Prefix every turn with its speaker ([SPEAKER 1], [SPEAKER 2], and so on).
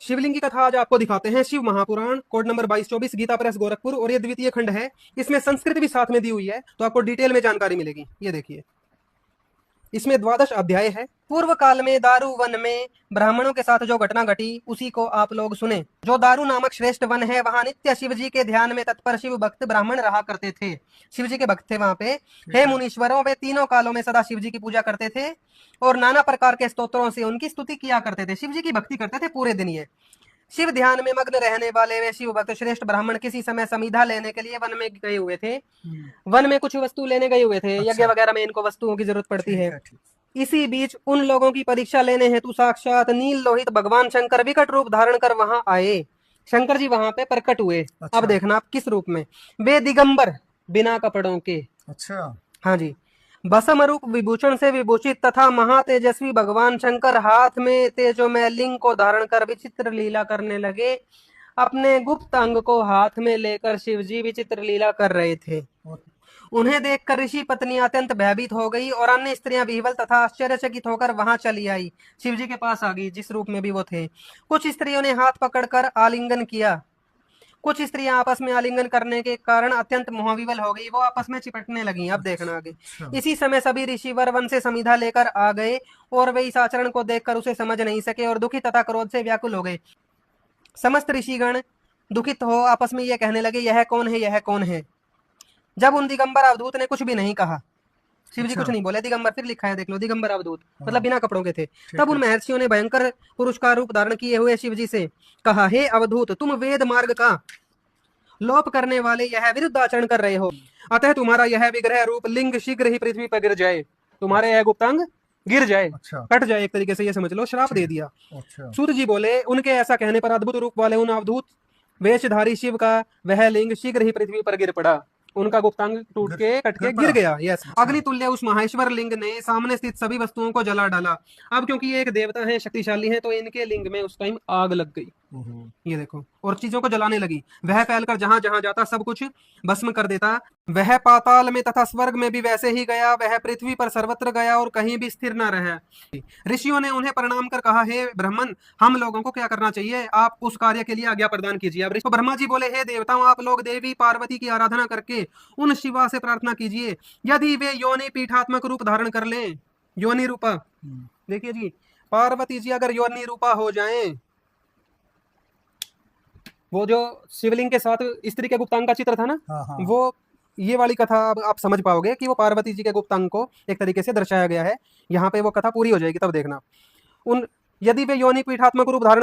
[SPEAKER 1] शिवलिंग की कथा आज आपको दिखाते हैं। शिव महापुराण, कोड नंबर 2224, गीता प्रेस गोरखपुर, और ये द्वितीय खंड है। इसमें संस्कृत भी साथ में दी हुई है, तो आपको डिटेल में जानकारी मिलेगी। ये देखिए, इसमें 12 अध्याय है। पूर्व काल में दारू वन में ब्राह्मणों के साथ जो घटना घटी उसी को आप लोग सुने। जो दारू नामक श्रेष्ठ वन है, वहां नित्य शिव जी के ध्यान में तत्पर शिव भक्त ब्राह्मण रहा करते थे। शिव जी के भक्त थे वहां पे। हे मुनीश्वरों, वे तीनों कालों में सदा शिव जी की पूजा करते थे और नाना प्रकार के स्तोत्रों से उनकी स्तुति किया करते थे। शिव जी की भक्ति करते थे पूरे दिन। ये शिव ध्यान में मग्न रहने वाले वे शिव भक्त श्रेष्ठ ब्राह्मण किसी समय समिधा लेने के लिए वन में गए हुए थे। वन में कुछ वस्तु लेने गए हुए थे। यज्ञ वगैरह में इनको वस्तुओं की जरूरत पड़ती है। इसी बीच उन लोगों की परीक्षा लेने हेतु साक्षात नील लोहित भगवान शंकर विकट रूप धारण कर वहां आए। शंकर जी वहां पे प्रकट हुए। अब देखना आप किस रूप में। वे दिगंबर, बिना कपड़ों के।
[SPEAKER 2] अच्छा,
[SPEAKER 1] हाँ जी। भस्म रूप विभूषण से विभूषित तथा महातेजस्वी भगवान शंकर हाथ में तेजोमय लिंग को धारण कर विचित्र लीला करने लगे। अपने गुप्त अंग को हाथ में लेकर शिवजी विचित्र लीला कर रहे थे। उन्हें देखकर ऋषि पत्नी अत्यंत भयभीत हो गई और अन्य स्त्रियां विह्वल तथा आश्चर्यचकित होकर वहां चली आई। शिवजी के पास आ गई, जिस रूप में भी वो थे। कुछ स्त्रियों ने हाथ पकड़कर आलिंगन किया। कुछ स्त्रियां आपस में आलिंगन करने के कारण अत्यंत मोहविवल हो गई। वो आपस में चिपटने लगी। अब देखना आगे। इसी समय सभी ऋषिवर वन से समिधा लेकर आ गए और वे इस आचरण को देखकर उसे समझ नहीं सके और दुखी तथा क्रोध से व्याकुल हो गए। समस्त ऋषिगण दुखित हो आपस में ये कहने लगे, यह कौन है, यह कौन है। जब उन दिगंबर अवधूत ने कुछ भी नहीं कहा, शिव जी कुछ नहीं बोले। दिगंबर फिर लिखा है, देख लो, दिगंबर अवधूत मतलब बिना कपड़ों के थे। तब उन महर्षियों ने भयंकर पुरुष का रूप धारण किए हुए शिव जी से कहा, हे अवधूत, तुम वेद मार्ग का लोप करने वाले यह विरुद्ध आचरण कर रहे हो। अतः तुम्हारा यह विग्रह रूप लिंग शीघ्र ही पृथ्वी पर गिर जाए। तुम्हारे यह गुप्तांग गिर जाए, कट जाए, एक तरीके से ये समझ लो, श्राप दे दिया। सूत जी बोले, उनके ऐसा कहने पर अद्भुत रूप वाले उन अवधूत वेशधारी शिव का वह लिंग शीघ्र ही पृथ्वी पर गिर पड़ा। उनका गुप्तांग टूट के कट के गिर गया। यस। अग्नि तुल्य उस महेश्वर लिंग ने सामने स्थित सभी वस्तुओं को जला डाला। अब क्योंकि ये एक देवता है, शक्तिशाली है, तो इनके लिंग में उस टाइम आग लग गई। ये देखो, और चीजों को जलाने लगी। वह फैलकर जहां जहां जाता सब कुछ भस्म कर देता। वह पाताल में तथा स्वर्ग में भी वैसे ही गया। वह पृथ्वी पर सर्वत्र गया और कहीं भी स्थिर न रहा। ऋषियों ने उन्हें प्रणाम कर कहा, हे ब्राह्मण, हम लोगों को क्या करना चाहिए? आप उस कार्य के लिए आज्ञा प्रदान कीजिए। अब तो ब्रह्मा जी बोले, हे देवताओं, आप लोग देवी पार्वती की आराधना करके उन शिवा से प्रार्थना कीजिए। यदि वे योनि पीठात्मक रूप धारण कर लें, योनि रूपा, देखिए जी, पार्वती जी अगर योनि रूपा हो जाएं, वो जो शिवलिंग के साथ स्त्री के गुप्तांग का चित्र था ना, वो ये वाली कथा अब आप समझ पाओगे कि वो पार्वती जी के गुप्तांग को एक तरीके से दर्शाया गया है। यहाँ पे वो कथा पूरी हो जाएगी, तब देखना। उन यदि वे योनि पीठात्मक रूप धारण